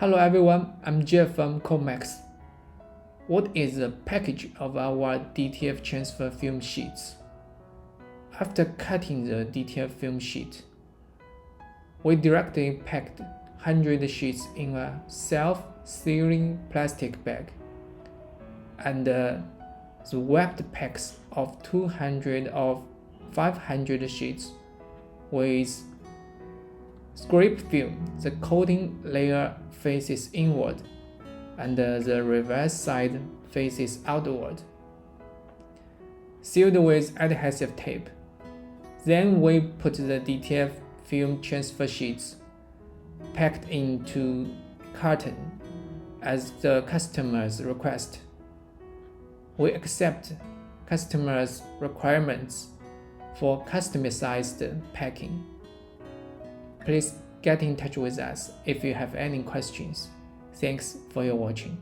Hello everyone, I'm Jeff from COMAX. What is the package of our DTF transfer film sheets? After cutting the DTF film sheet, we directly packed 100 sheets in a self-sealing plastic bag, and the wrapped packs of 200 of 500 sheets with script film. The coating layer faces inward and the reverse side faces outward, sealed with adhesive tape. Then we put the DTF film transfer sheets packed into carton as the customer's request. We accept customers' requirements for customized packing. Please get in touch with us if you have any questions. Thanks for your watching.